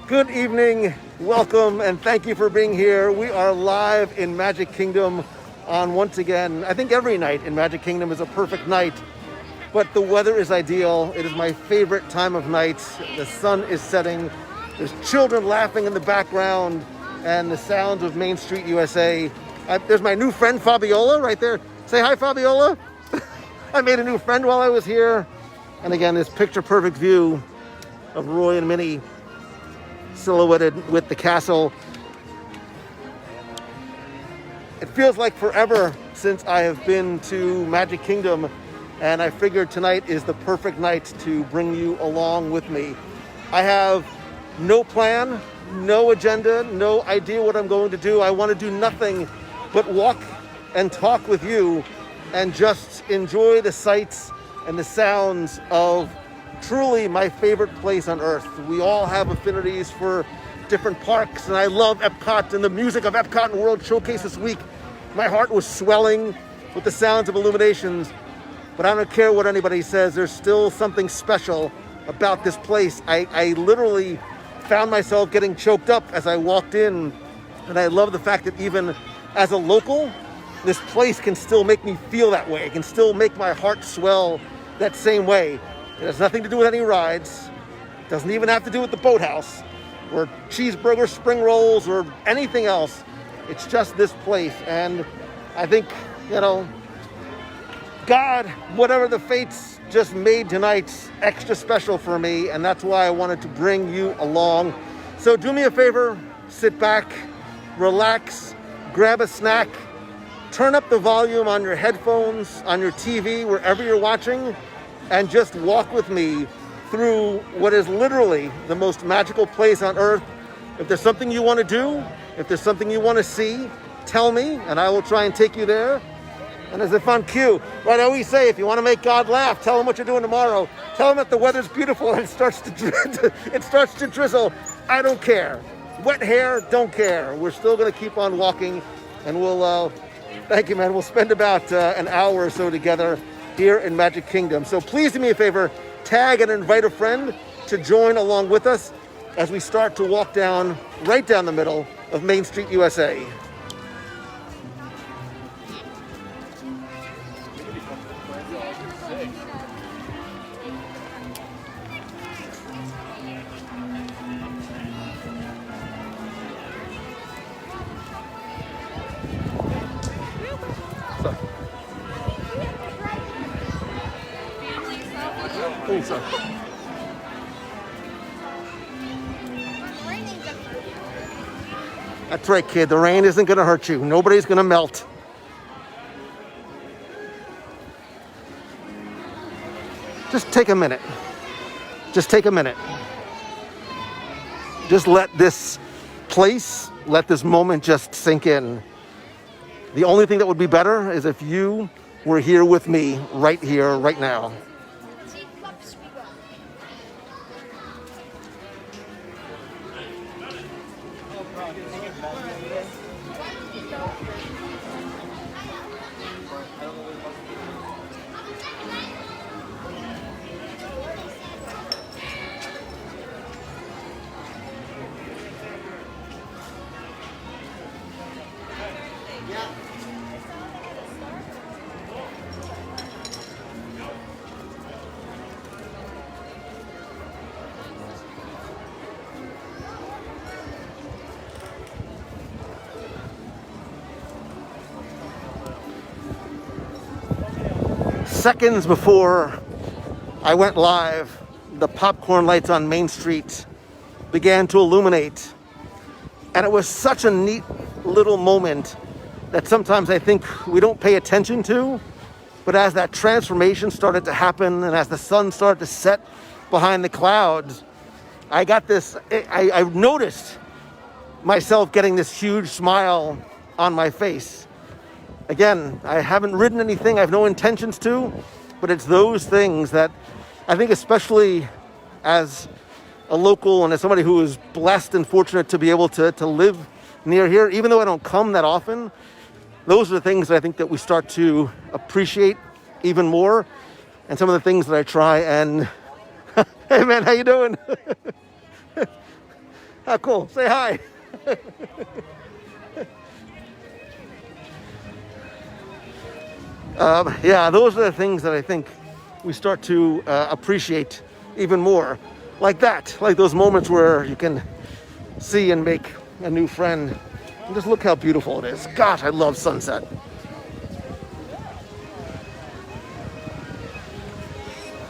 Good evening, welcome, and thank you for being here. We are live in Magic Kingdom on, once again, I think every night in Magic Kingdom is a perfect night, but the weather is ideal. It is my favorite time of night. The sun is setting. There's children laughing in the background and the sounds of Main Street USA. There's my new friend Fabiola right there. Say hi, Fabiola. I made a new friend while I was here. And again, this picture perfect view of Roy and Minnie silhouetted with the castle. It feels like forever since I have been to Magic Kingdom, and I figured tonight is the perfect night to bring you along with me. I have no plan, no agenda, no idea what I'm going to do. I want to do nothing but walk and talk with you and just enjoy the sights and the sounds of truly my favorite place on earth. We all have affinities for different parks, and I love Epcot and the music of Epcot and World Showcase this week. My heart was swelling with the sounds of Illuminations, but I don't care what anybody says, there's still something special about this place. I literally found myself getting choked up as I walked in, and I love the fact that even as a local, this place can still make me feel that way. It can still make my heart swell that same way. It has nothing to do with any rides. It doesn't even have to do with the boathouse or cheeseburger spring rolls or anything else. It's just this place. And I think, God, whatever the fates, just made tonight extra special for me. And that's why I wanted to bring you along. So do me a favor, sit back, relax, grab a snack, turn up the volume on your headphones, on your TV, wherever you're watching, and just walk with me through what is literally the most magical place on earth. If there's something you want to do, if there's something you want to see, tell me, and I will try and take you there. And as if on cue, right, I always say, if you want to make God laugh, tell him what you're doing tomorrow. Tell him that the weather's beautiful and it starts to drizzle. I don't care. Wet hair, don't care. We're still going to keep on walking, and we'll, thank you, man. We'll spend about an hour or so together here in Magic Kingdom. So please do me a favor, tag and invite a friend to join along with us as we start to walk down, right down the middle of Main Street USA. Oh, sorry. That's right, kid. The rain isn't going to hurt you. Nobody's going to melt. Just take a minute. Just take a minute. Just let this place, let this moment just sink in. The only thing that would be better is if you were here with me, right here, right now. seconds before I went live, the popcorn lights on Main Street began to illuminate. And it was such a neat little moment that sometimes I think we don't pay attention to. But as that transformation started to happen and as the sun started to set behind the clouds, I noticed myself getting this huge smile on my face. Again, I haven't ridden anything, I have no intentions to, but it's those things that I think, especially as a local and as somebody who is blessed and fortunate to be able to live near here, even though I don't come that often, those are the things that I think that we start to appreciate even more. And some of the things that I try and... Hey man, how you doing? How cool. Say hi. Yeah, those are the things that I think we start to appreciate even more. Like that, like those moments where you can see and make a new friend. And just look how beautiful it is. Gosh, I love sunset.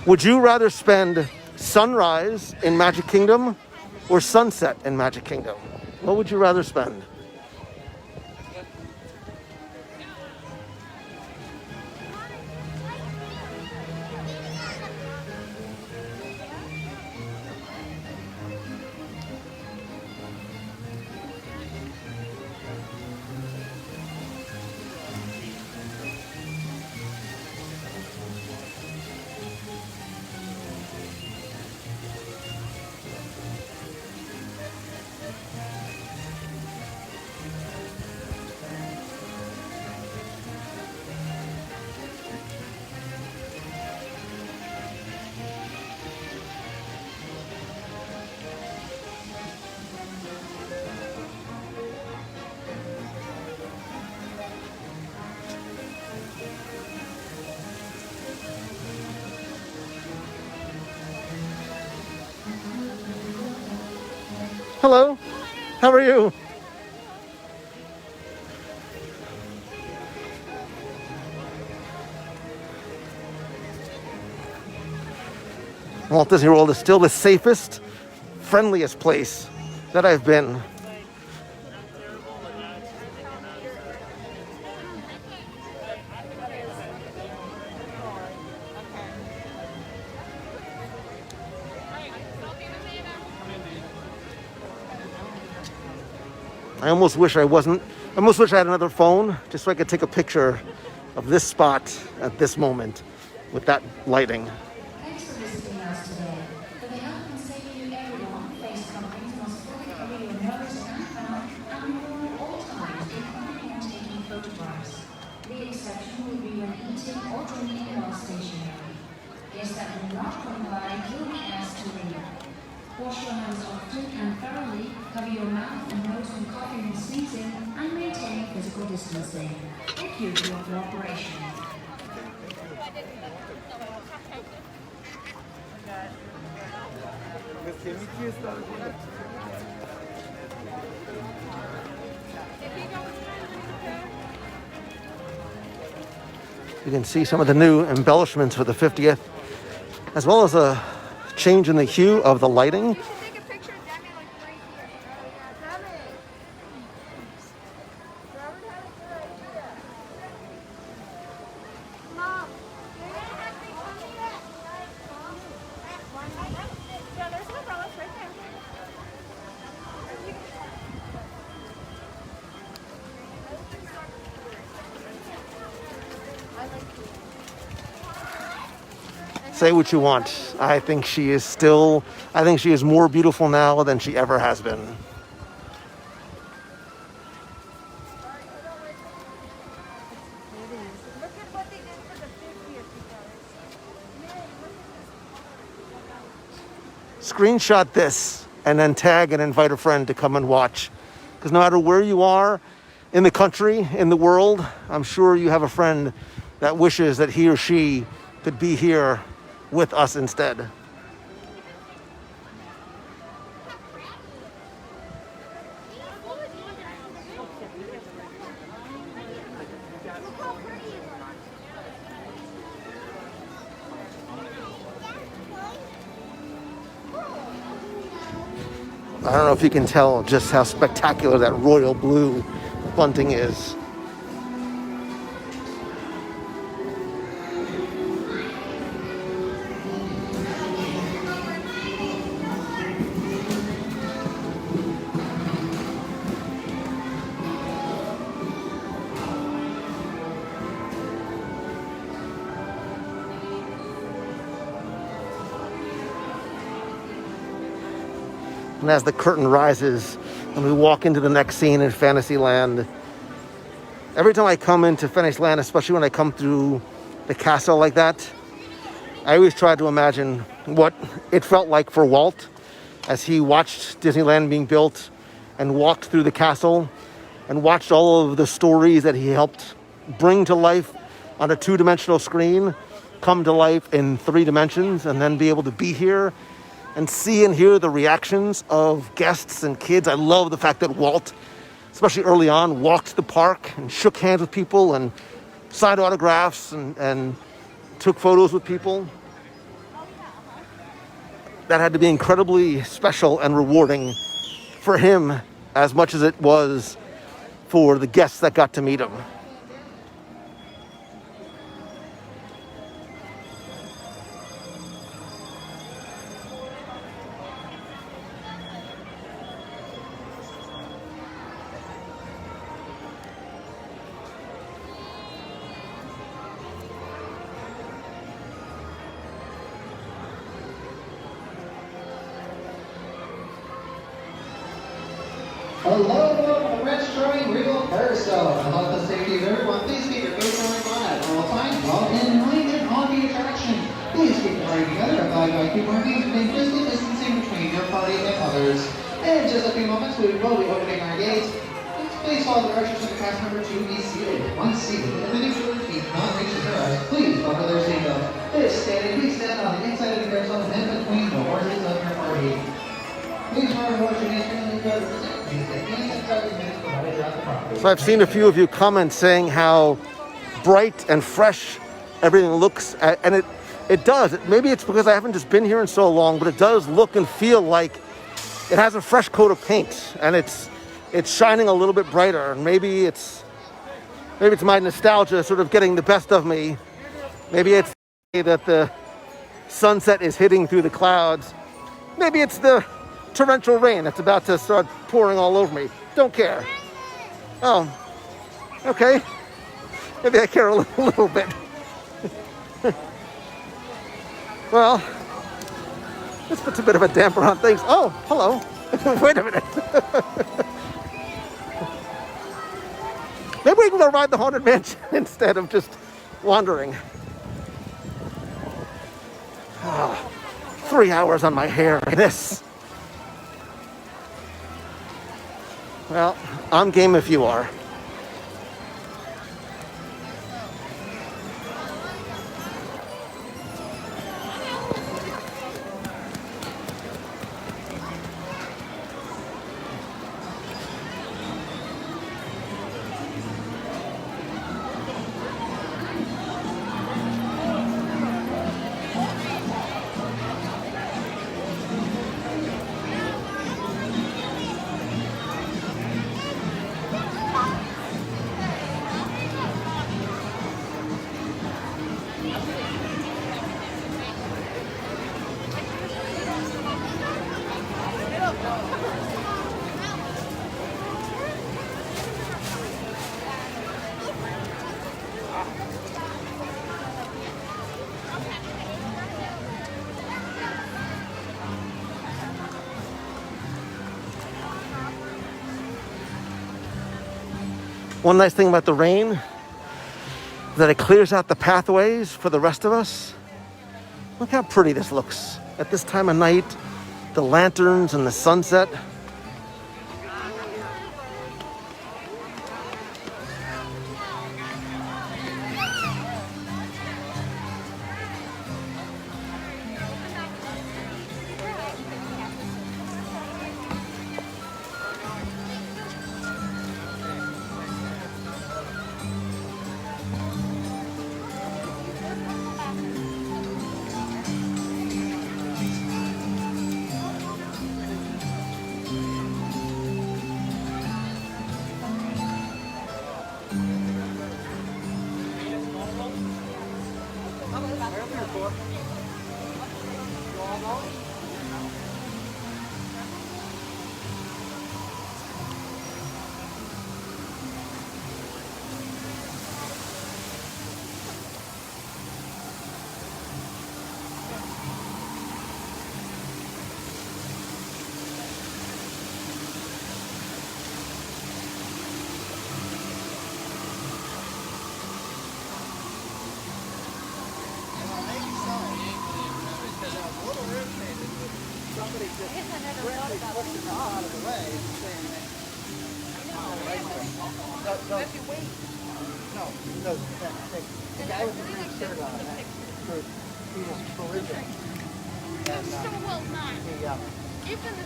Would you rather spend sunrise in Magic Kingdom or sunset in Magic Kingdom? What would you rather spend? Hello, how are you? Walt Disney World is still the safest, friendliest place that I've been. I almost wish I had another phone just so I could take a picture of this spot at this moment with that lighting. Thanks for visiting us today. For the health and safety of everyone, face coverings must fully cover your nose and mouth and worn at all times, including when taking photographs. The exception will be when eating or drinking while stationary. Guests that do not comply will be asked to leave. Wash your hands often and thoroughly, cover your mouth and nose when coughing and sneezing, and maintain physical distancing. Thank you for your cooperation. You can see some of the new embellishments for the 50th, as well as a change in the hue of the lighting. Take a picture of Demi like right here. Demi. Robert had a good idea. Mom, you're gonna have to come here. Yeah, there's no umbrellas right there. Say what you want. I think she is more beautiful now than she ever has been. Look at what they did for the 50th, you guys. Screenshot this and then tag and invite a friend to come and watch. Because no matter where you are in the country, in the world, I'm sure you have a friend that wishes that he or she could be here with us instead. I don't know if you can tell just how spectacular that royal blue bunting is. And as the curtain rises and we walk into the next scene in Fantasyland, every time I come into Fantasyland, especially when I come through the castle like that, I always try to imagine what it felt like for Walt as he watched Disneyland being built and walked through the castle and watched all of the stories that he helped bring to life on a two-dimensional screen come to life in 3 dimensions, and then be able to be here and see and hear the reactions of guests and kids. I love the fact that Walt, especially early on, walked the park and shook hands with people and signed autographs and took photos with people. That had to be incredibly special and rewarding for him as much as it was for the guests that got to meet him. Hello, welcome to Registering Regal Carousel. For health and safety of everyone, please keep your face on at all times while in line and on the attraction. Please keep the party together, abide by keep markings and maintain physical distancing between your party and others. In just a few moments, we will be opening our gates. Please follow the directions of the cast member to be seated. Once seated, and then if your feet not reaches their eyes, please buckle their seatbelt. If standing, please stand on the inside of the carousel and in between the horses of your party. Please remember what your names are. So I've seen a few of you comment saying how bright and fresh everything looks, and it does. Maybe it's because I haven't just been here in so long, but it does look and feel like it has a fresh coat of paint, and it's shining a little bit brighter. And maybe it's my nostalgia sort of getting the best of me. Maybe it's that the sunset is hitting through the clouds. Maybe it's the torrential rain that's about to start pouring all over me. Don't care. Oh, okay. Maybe I care a little bit. Well, this puts a bit of a damper on things. Oh, hello. Wait a minute. Maybe we can go ride the Haunted Mansion instead of just wandering. 3 hours on my hair. This. Well, I'm game if you are. One nice thing about the rain is that it clears out the pathways for the rest of us. Look how pretty this looks at this time of night, the lanterns and the sunset.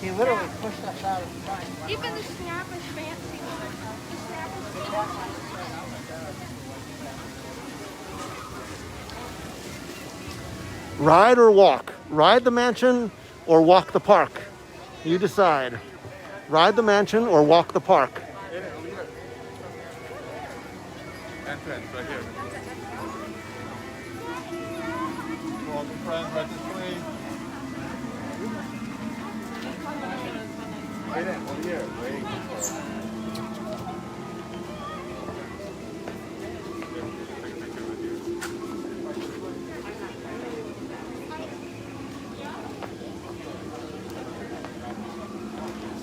He literally pushed us out of the front. Even the snap is fancy. The snap is Ride or walk? Ride the mansion or walk the park? You decide. Ride the mansion or walk the park? Entrance right here. Welcome friends, right this way. Wait in, over here. Wait.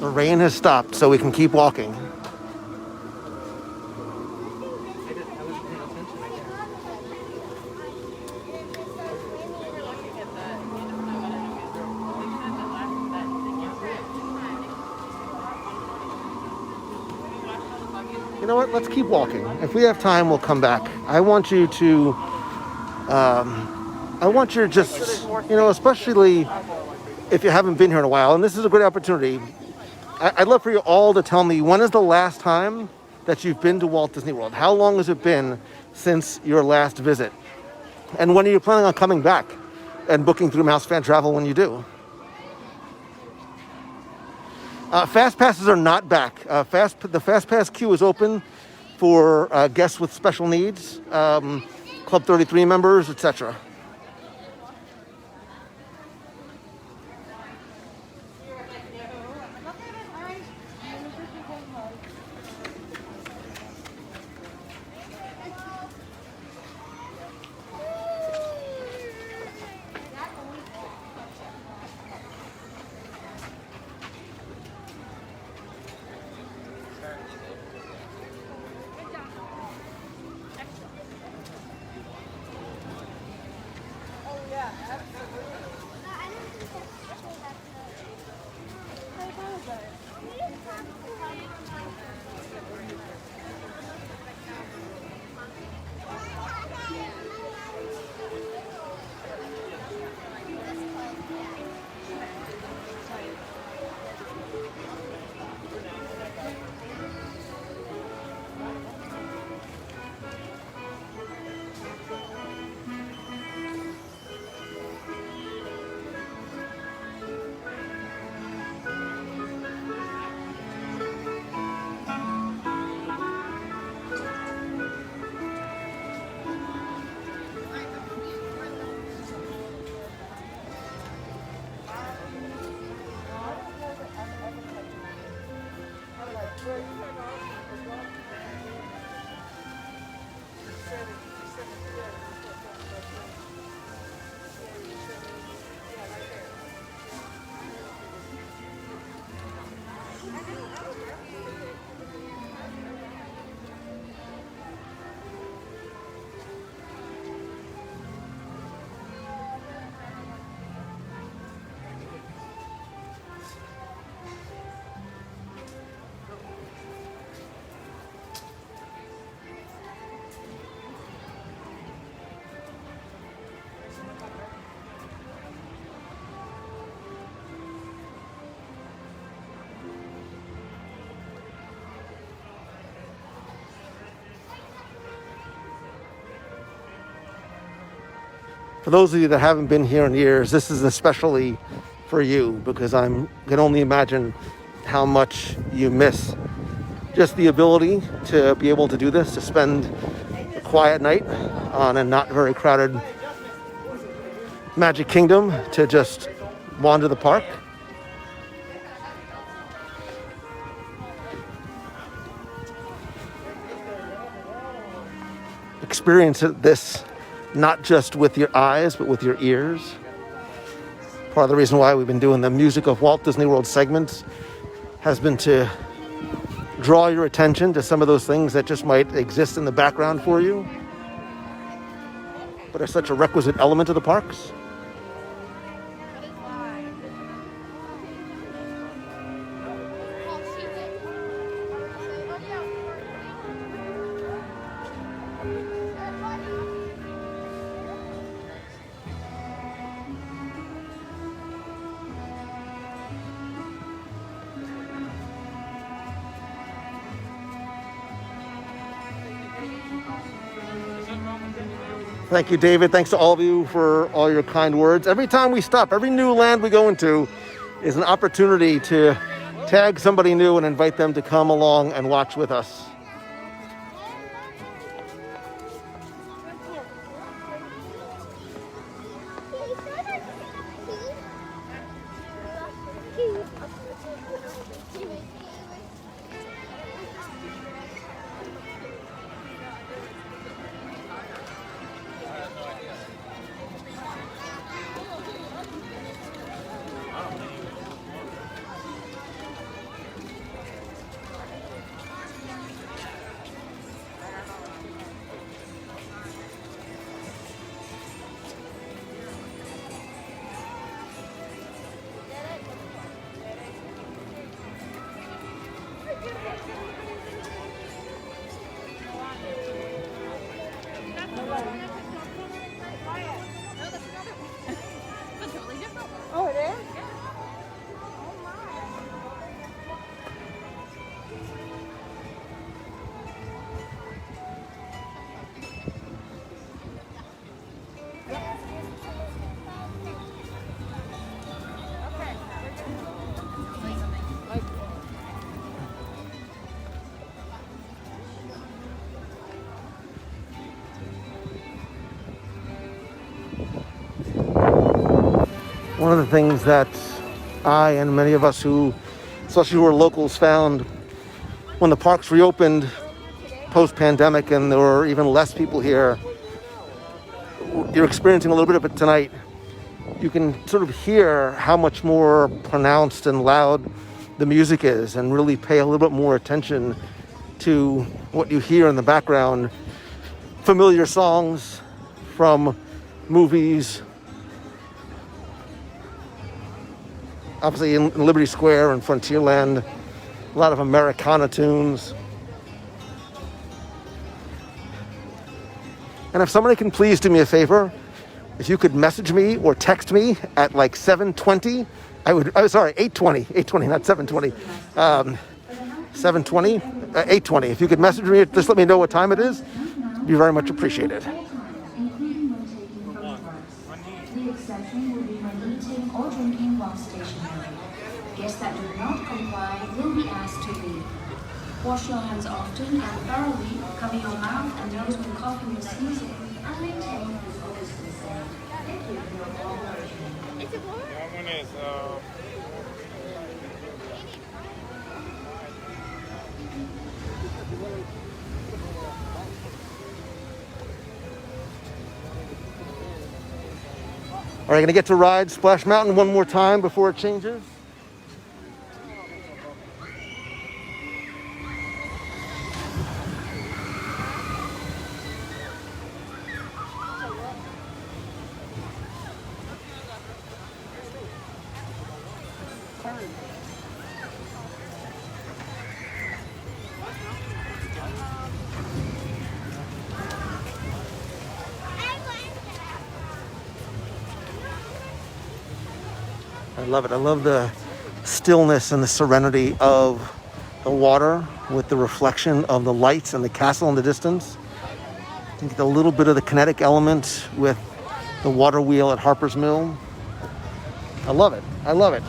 The rain has stopped, so we can keep walking. You know what? Let's keep walking. If we have time, we'll come back. I want you to just, especially if you haven't been here in a while, and this is a great opportunity. I'd love for you all to tell me, when is the last time that you've been to Walt Disney World? How long has it been since your last visit? And when are you planning on coming back and booking through Mouse Fan Travel when you do? Fast passes are not back. The Fast Pass queue is open for guests with special needs, Club 33 members, etc. For those of you that haven't been here in years, this is especially for you, because I can only imagine how much you miss just the ability to be able to do this, to spend a quiet night on a not very crowded Magic Kingdom to just wander the park. Experience this not just with your eyes, but with your ears. Part of the reason why we've been doing the Music of Walt Disney World segments has been to draw your attention to some of those things that just might exist in the background for you, but are such a requisite element of the parks. Thank you, David. Thanks to all of you for all your kind words. Every time we stop, every new land we go into is an opportunity to tag somebody new and invite them to come along and watch with us. Oh, it is? One of the things that I and many of us who, especially who are locals, found when the parks reopened post-pandemic and there were even less people here, you're experiencing a little bit of it tonight. You can sort of hear how much more pronounced and loud the music is and really pay a little bit more attention to what you hear in the background. Familiar songs from movies, obviously in Liberty Square and Frontierland, a lot of Americana tunes. And if somebody can please do me a favor, if you could message me or text me at like 7:20, 8:20, not 7:20, 7:20, 8:20. If you could message me, just let me know what time it is, it'd be very much appreciated. Including when taking photographs. The exception will be when eating or drinking while stationary. Guests that do not comply will be asked to leave. Wash your hands often and thoroughly, cover your mouth and nose when coughing or sneezing, and maintain physical distancing. Thank you for your cooperation. Are you going to get to ride Splash Mountain one more time before it changes? I love it. I love the stillness and the serenity of the water with the reflection of the lights and the castle in the distance. I think a little bit of the kinetic element with the water wheel at Harper's Mill. I love it. I love it.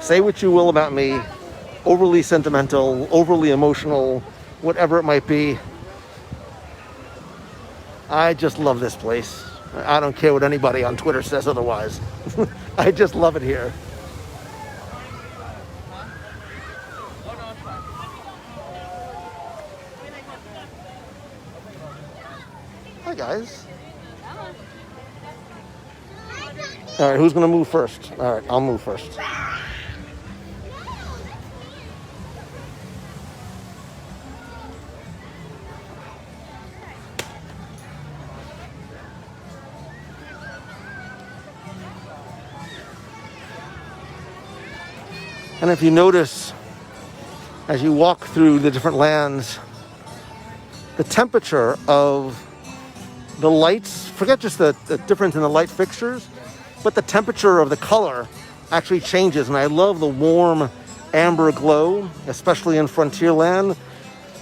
Say what you will about me, overly sentimental, overly emotional, whatever it might be. I just love this place. I don't care what anybody on Twitter says otherwise. I just love it here. Hi, guys. All right, who's going to move first? All right, I'll move first. And if you notice, as you walk through the different lands, the temperature of the lights, forget just the difference in the light fixtures, but the temperature of the color actually changes. And I love the warm amber glow, especially in Frontierland,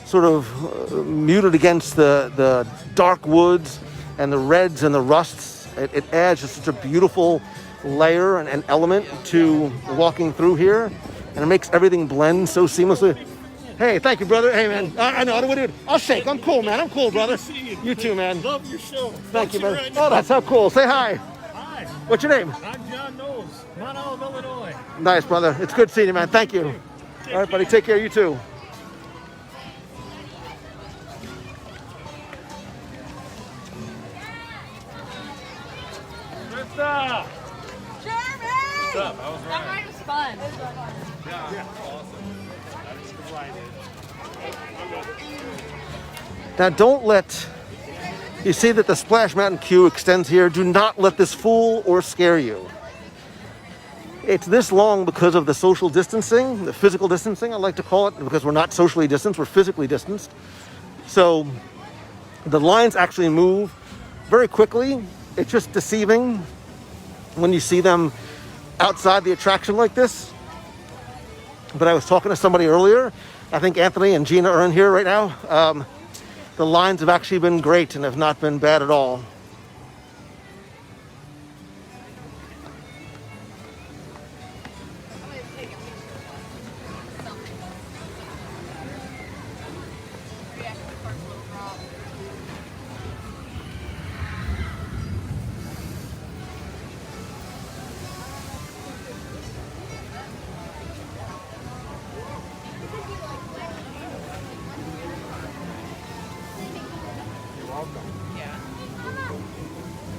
sort of muted against the dark woods and the reds and the rusts. It adds just such a beautiful layer and element to walking through here, and it makes everything blend so seamlessly. Hey, thank you, brother. Hey, man. I know. What do we do? I'll shake. I'm cool, man. I'm cool, brother. You too, man. Love your show. Thank you, man. Oh, that's so cool. Say hi. Hi, What's your name? I'm John Knowles, Mount Olive, Illinois. Nice, brother. It's good seeing you, man. Thank you. All right, buddy. Take care. You too. Krista! Jeremy! What's up? How was That Ryan? ride was fun. Yeah, awesome. Now, don't let... You see that the Splash Mountain queue extends here. Do not let this fool or scare you. It's this long because of the social distancing, the physical distancing, I like to call it, because we're not socially distanced, we're physically distanced. So the lines actually move very quickly. It's just deceiving when you see them outside the attraction like this. But I was talking to somebody earlier. I think Anthony and Gina are in here right now. The lines have actually been great and have not been bad at all.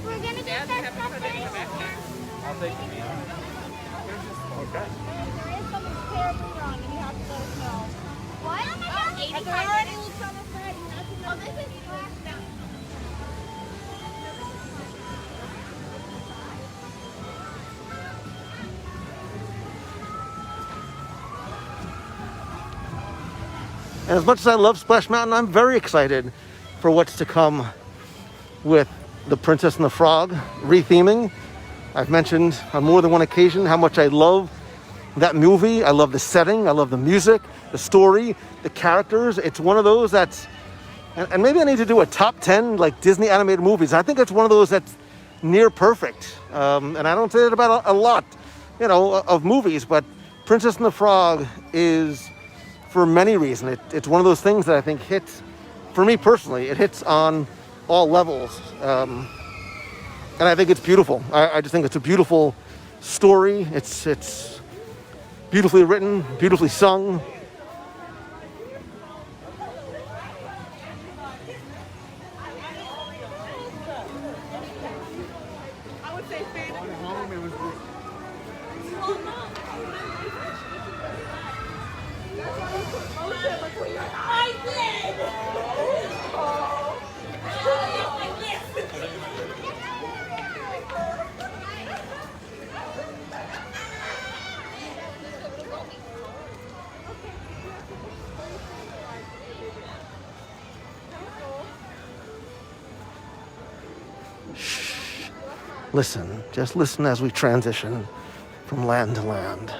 We're gonna get that stuff right. I'll take you. Okay. There is something terribly wrong, and you have to let us know. What? Oh my God! Has there already looked on the side? Oh, this is Splash Mountain. And as much as I love Splash Mountain, I'm very excited for what's to come with The Princess and the Frog retheming. I've mentioned on more than one occasion how much I love that movie. I love the setting, I love the music, the story, the characters. It's one of those that's, and maybe I need to do a top 10 like Disney animated movies. I think it's one of those that's near perfect. And I don't say that about a lot, of movies, but Princess and the Frog is, for many reasons, it's one of those things that I think hits, for me personally, it hits on all levels. And I think it's beautiful. I just think it's a beautiful story. It's beautifully written, beautifully sung. I would say favorite. I did! Listen, just listen as we transition from land to land.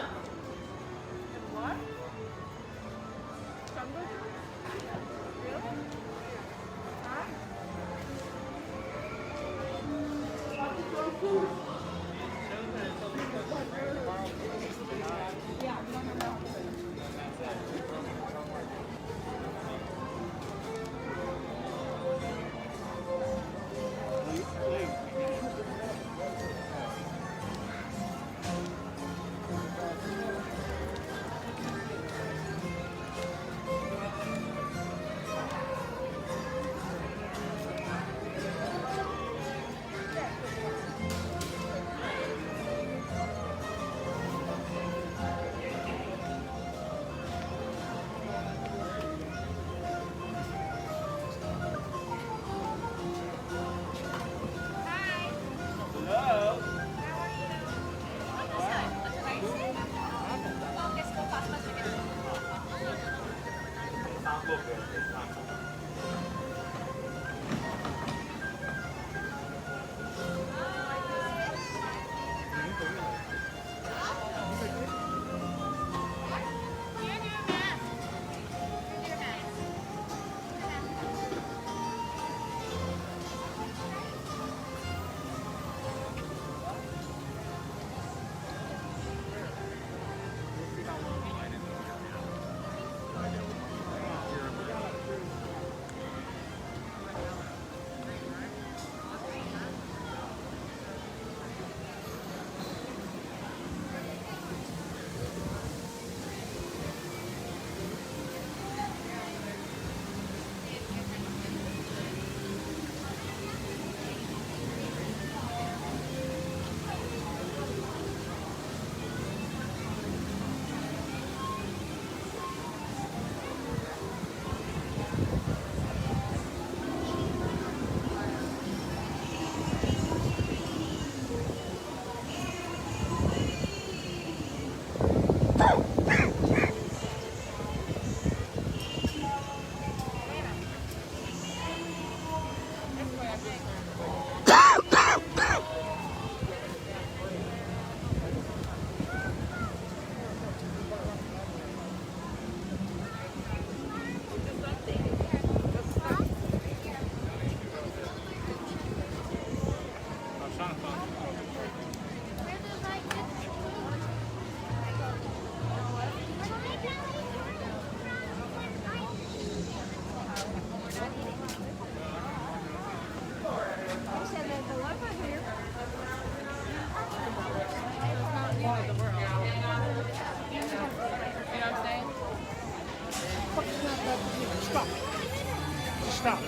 Stop.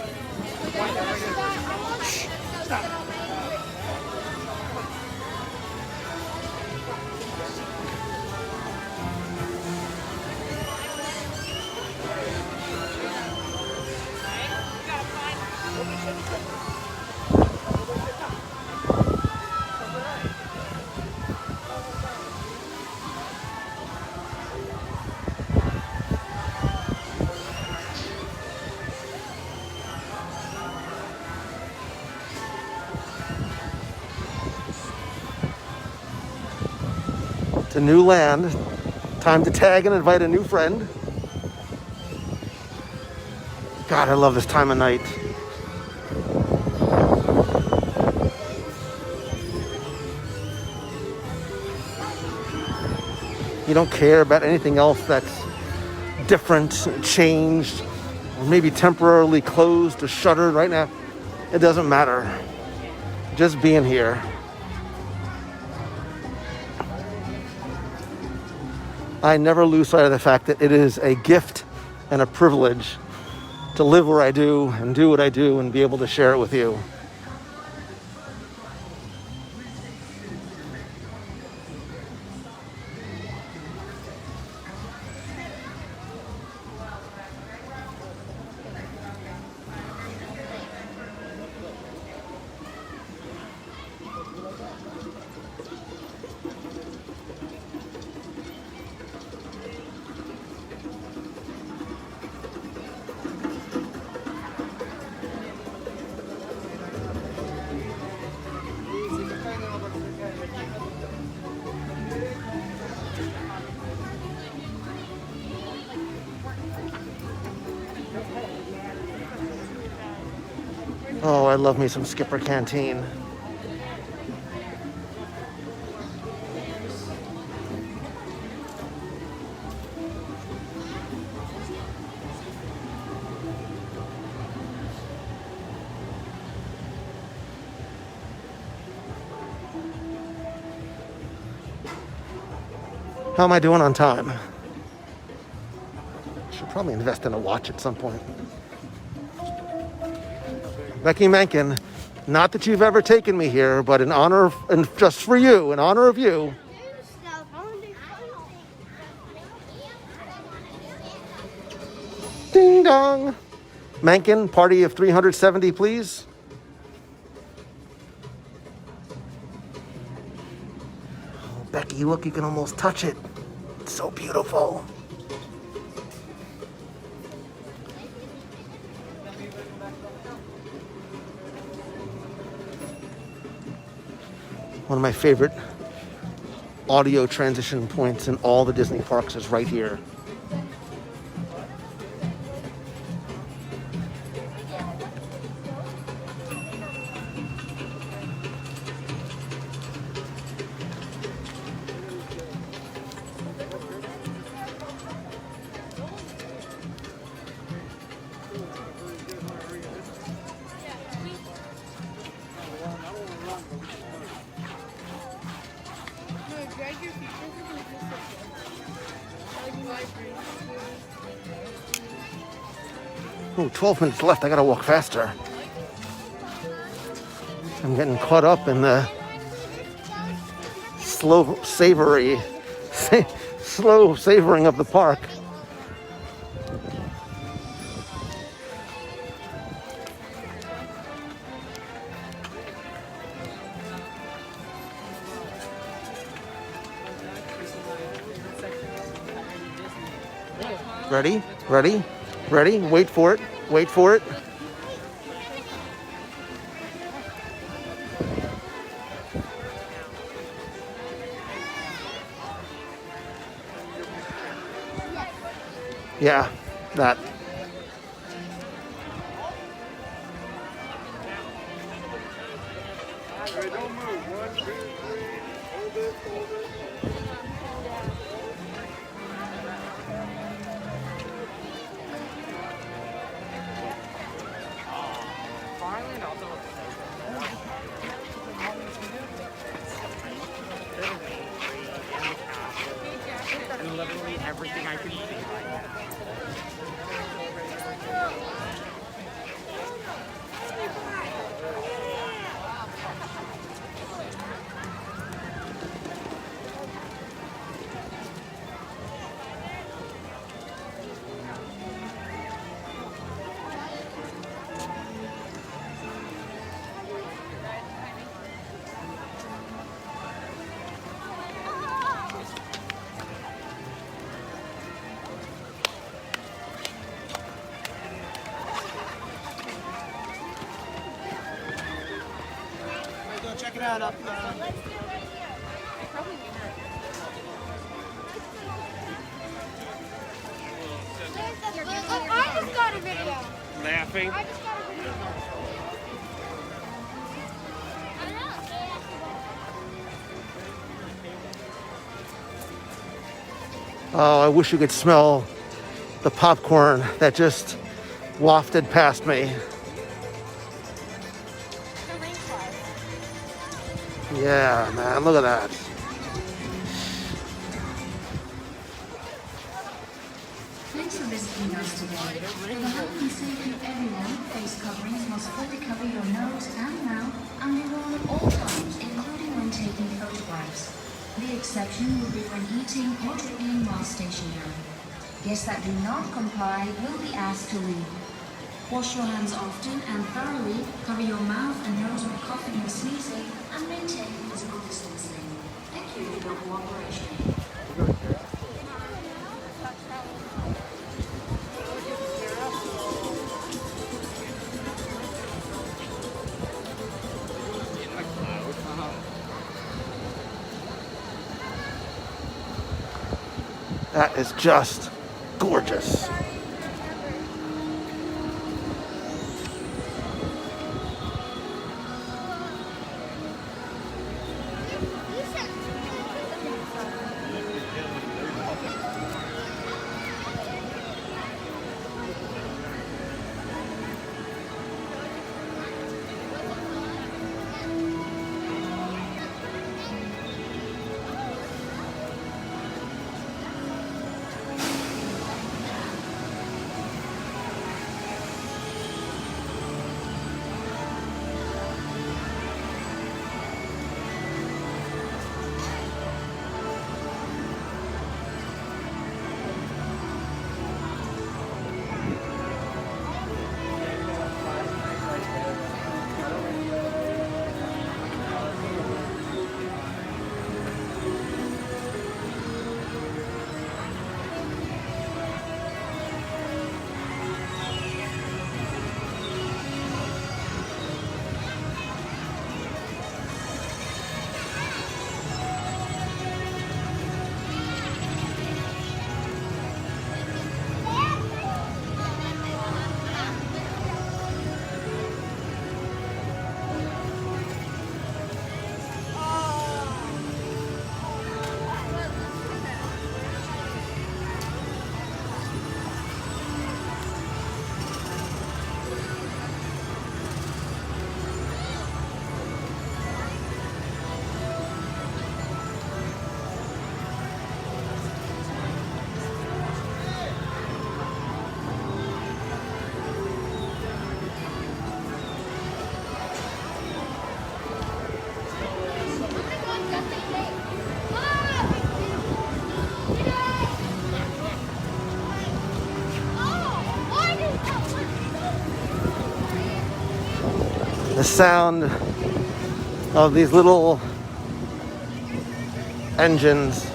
Stop. To new land. Time to tag and invite a new friend. God, I love this time of night. You don't care about anything else that's different, changed, or maybe temporarily closed or shuttered right now. It doesn't matter. Just being here. I never lose sight of the fact that it is a gift and a privilege to live where I do and do what I do and be able to share it with you. Oh, I love me some Skipper Canteen. How am I doing on time? Should probably invest in a watch at some point. Becky Mencken, not that you've ever taken me here, but in honor of, and just for you, in honor of you. Ding dong. Mencken, party of 370, please. Oh, Becky, look, you can almost touch it. It's so beautiful. One of my favorite audio transition points in all the Disney parks is right here. Oh, 12 minutes left. I gotta walk faster. I'm getting caught up in the slow savoring of the park. Ready? Ready? Ready? Wait for it. Wait for it. Yeah, that. Don't move. 1, 2, 3. Hold it, hold it. Literally everything I could think. that up. Let's do it right here. I just got a video. Laughing. I just got a video. Oh, I wish you could smell the popcorn that just wafted past me. Yeah, man, look at that. Thanks for visiting us today. For the health and safety of everyone, face coverings must fully cover your nose and mouth and be worn at all times, including when taking photographs. The exception will be when eating or drinking while stationary. Guests that do not comply will be asked to leave. Wash your hands often and thoroughly, cover your mouth and nose when coughing or sneezing, and maintain physical distancing. Thank you for your cooperation. That is just gorgeous. The sound of these little engines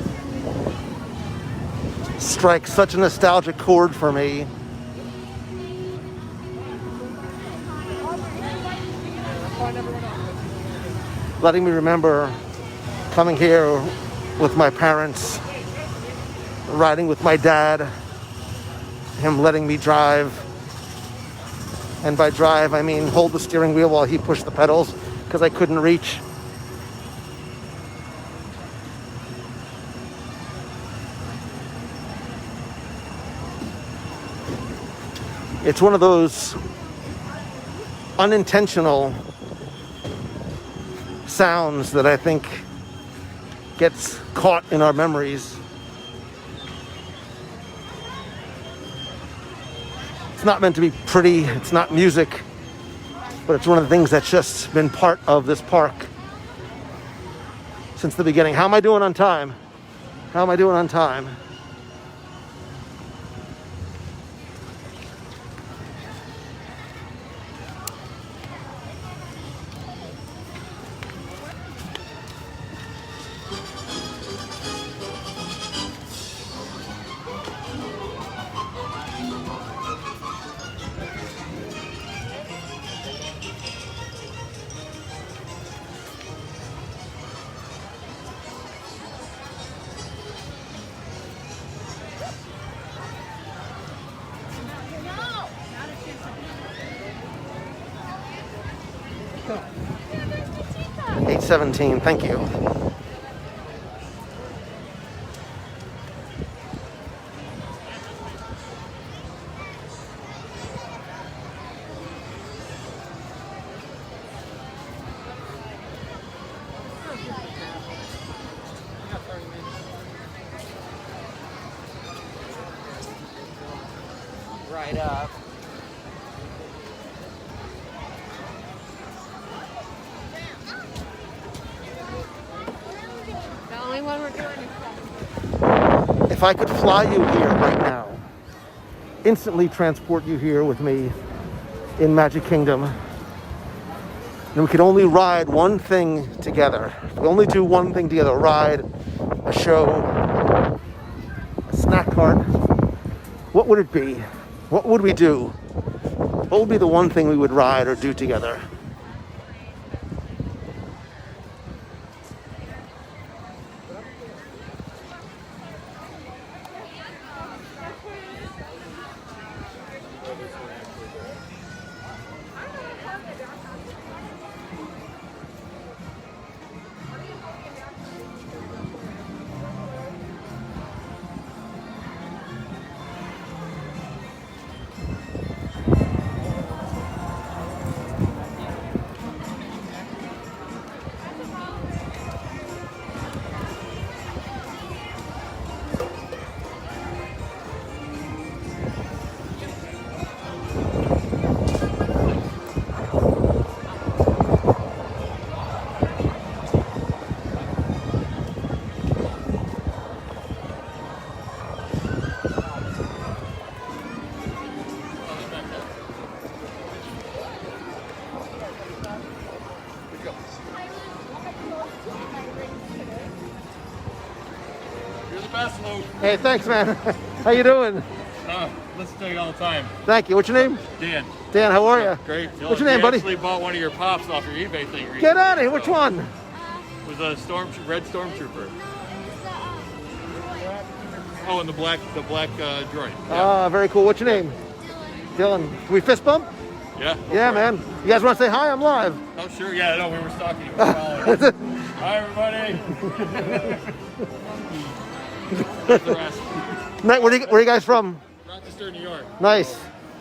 strikes such a nostalgic chord for me. Letting me remember coming here with my parents, riding with my dad, him letting me drive. And by drive, I mean hold the steering wheel while he pushed the pedals because I couldn't reach. It's one of those unintentional sounds that I think gets caught in our memories. It's not meant to be pretty, it's not music, but it's one of the things that's just been part of this park since the beginning. How am I doing on time? How am I doing on time? 817, thank you. Right up. The only one we're doing is If I could fly you here right now, instantly transport you here with me in Magic Kingdom, and we could only ride one thing together. We only do one thing together, a ride, a show, a snack cart. What would it be? What would we do? What would be the one thing we would ride or do together? You're the best, Luke. Hey, thanks, man. How you doing? Listen to you all the time. Thank you. What's your name? Dan. Dan, how are you? Great. What's your name, buddy? I actually bought one of your pops off your eBay thing recently. Get out of here. Which one? It was a red stormtrooper. Oh, and the black droid. Ah, very cool. What's your name? Dylan. Can we fist bump? Yeah. Yeah, man. You guys want to say hi? I'm live. Oh, sure. Yeah, no, we were stalking you. Hi, everybody. There's the rest. Where are you guys from? Rochester, New York. Nice.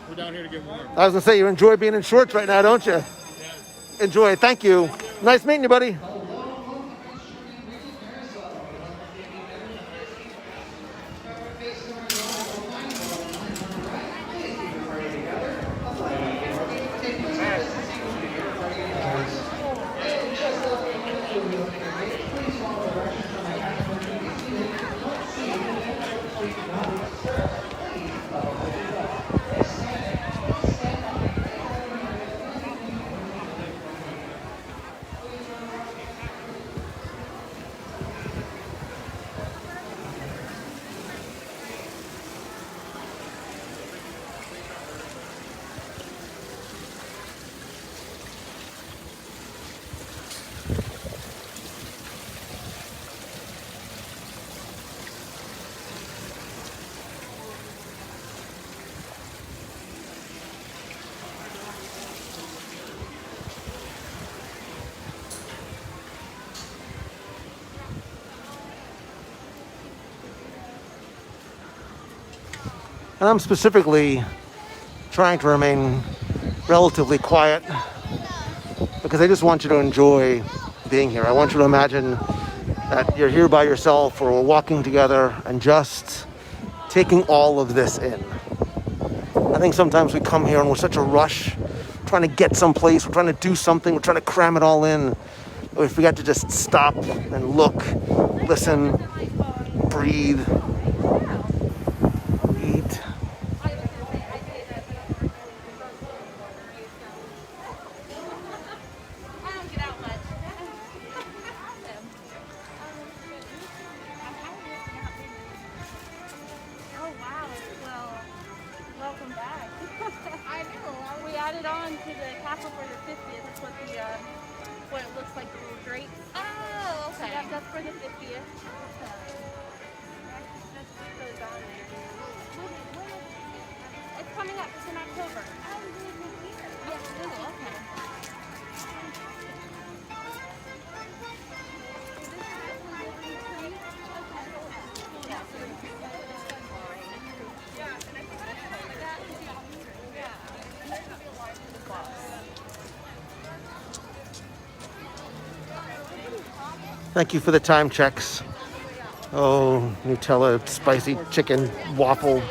We're down here to get warm. I was going to say, you enjoy being in shorts right now, don't you? Yeah. Enjoy. Thank you. Nice meeting you, buddy. And I'm specifically trying to remain relatively quiet because I just want you to enjoy being here. I want you to imagine that you're here by yourself or we're walking together and just taking all of this in. I think sometimes we come here and we're such a rush, trying to get someplace, we're trying to do something, we're trying to cram it all in. We forget to just stop and look, listen, breathe, eat. Oh wow, well, welcome back. I know, we added on to the castle for the 50th. That's what the, what it looks like, the little drapes. Oh, okay. Yeah, that's for the 50th. That's what goes on there. It's coming up, it's in October. Oh, really? Yes, it is. Okay. Thank you for the time checks. Oh, Nutella, spicy chicken, waffle.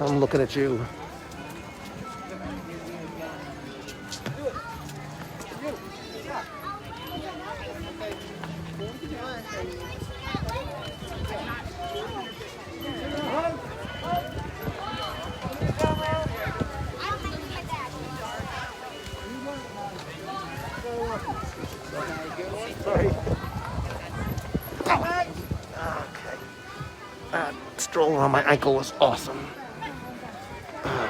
I'm looking at you. Sorry. Ow. Okay. That stroller on my ankle was awesome. Yeah.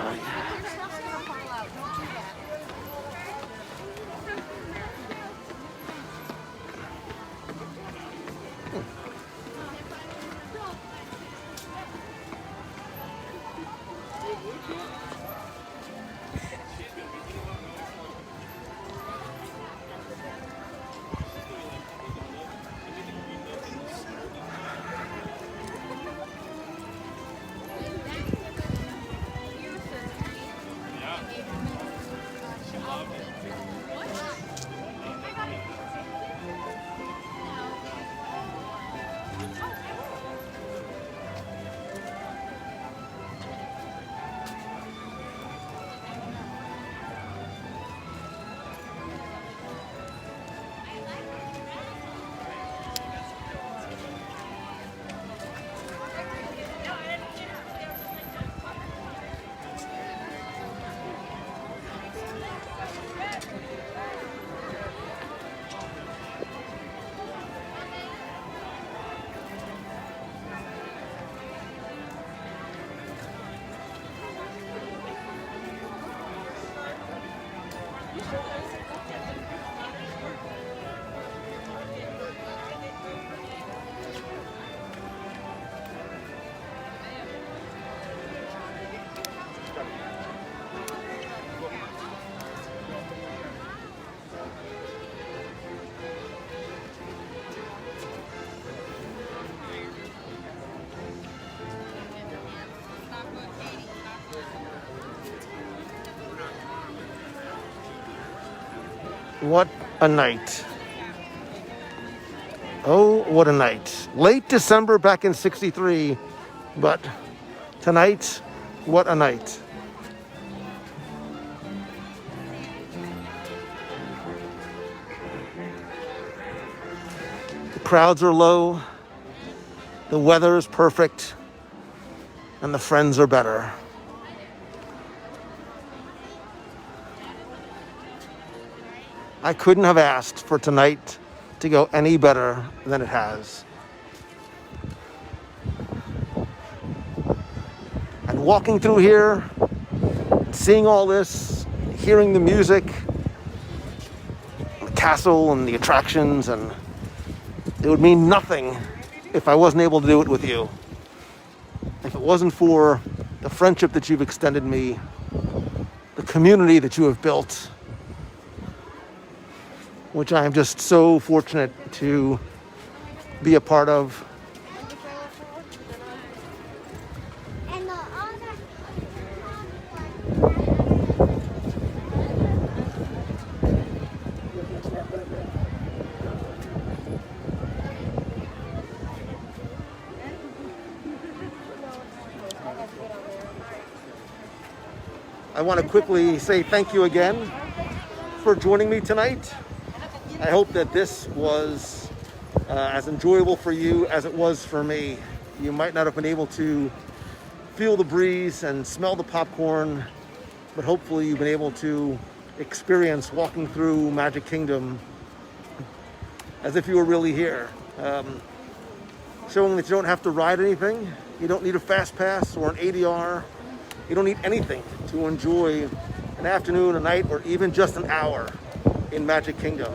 What a night. Oh, what a night. Late December back in '63, but tonight, what a night. The crowds are low, the weather is perfect, and the friends are better. I couldn't have asked for tonight to go any better than it has. And walking through here, seeing all this, hearing the music, the castle and the attractions, and it would mean nothing if I wasn't able to do it with you. If it wasn't for the friendship that you've extended me, the community that you have built, which I am just so fortunate to be a part of. I want to quickly say thank you again for joining me tonight. I hope that this was as enjoyable for you as it was for me. You might not have been able to feel the breeze and smell the popcorn, but hopefully you've been able to experience walking through Magic Kingdom as if you were really here. Showing that you don't have to ride anything, you don't need a fast pass or an ADR, you don't need anything to enjoy an afternoon, a night, or even just an hour in Magic Kingdom.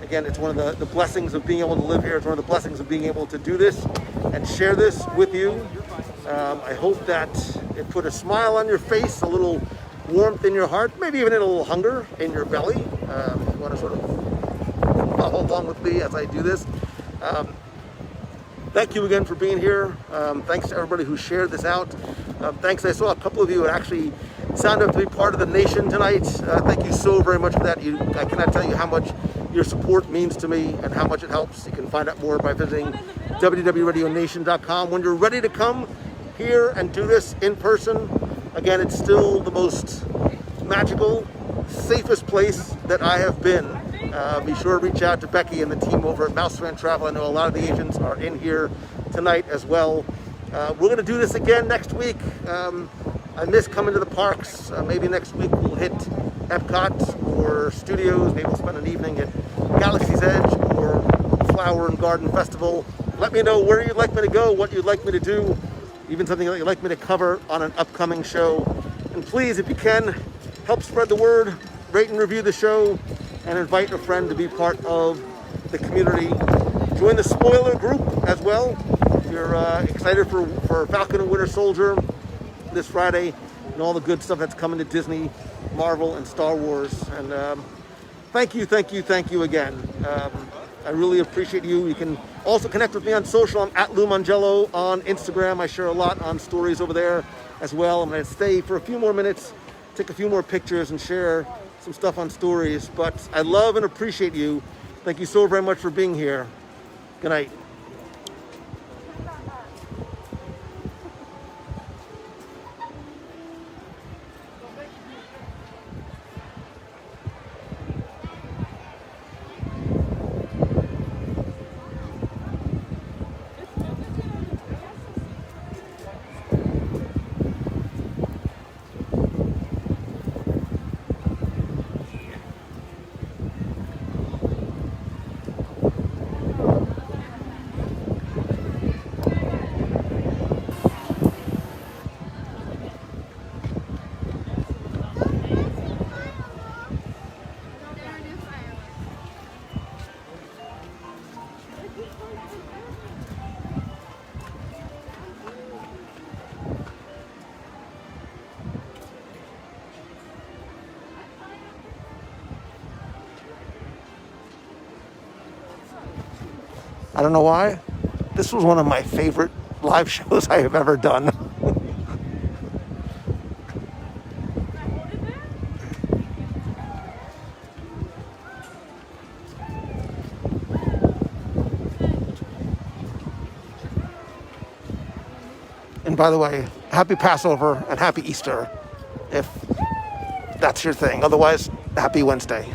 Again, it's one of the blessings of being able to live here. It's one of the blessings of being able to do this and share this with you. I hope that it put a smile on your face, a little warmth in your heart, maybe even a little hunger in your belly. If you want to sort of follow along with me as I do this. Thank you again for being here. Thanks to everybody who shared this out. Thanks, I saw a couple of you had actually signed up to be part of the nation tonight. Thank you so very much for that. I cannot tell you how much your support means to me and how much it helps. You can find out more by visiting www.radionation.com. When you're ready to come here and do this in person, again, it's still the most magical, safest place that I have been. Be sure to reach out to Becky and the team over at Mousefan Travel. I know a lot of the agents are in here tonight as well. We're going to do this again next week. I miss coming to the parks. Maybe next week we'll hit Epcot or Studios. Maybe we'll spend an evening at Galaxy's Edge or Flower and Garden Festival. Let me know where you'd like me to go, what you'd like me to do, even something that you'd like me to cover on an upcoming show. And please, if you can, help spread the word, rate and review the show, and invite a friend to be part of the community. Join the spoiler group as well. If you're excited for Falcon and Winter Soldier this Friday and all the good stuff that's coming to Disney, Marvel, and Star Wars. And thank you again. I really appreciate you. You can also connect with me on social. I'm at Lou Mangello on Instagram. I share a lot on stories over there as well. I'm going to stay for a few more minutes, take a few more pictures, and share some stuff on stories. But I love and appreciate you. Thank you so very much for being here. Good night. I don't know why. This was one of my favorite live shows I have ever done. And by the way, happy Passover and happy Easter, if that's your thing. Otherwise, happy Wednesday.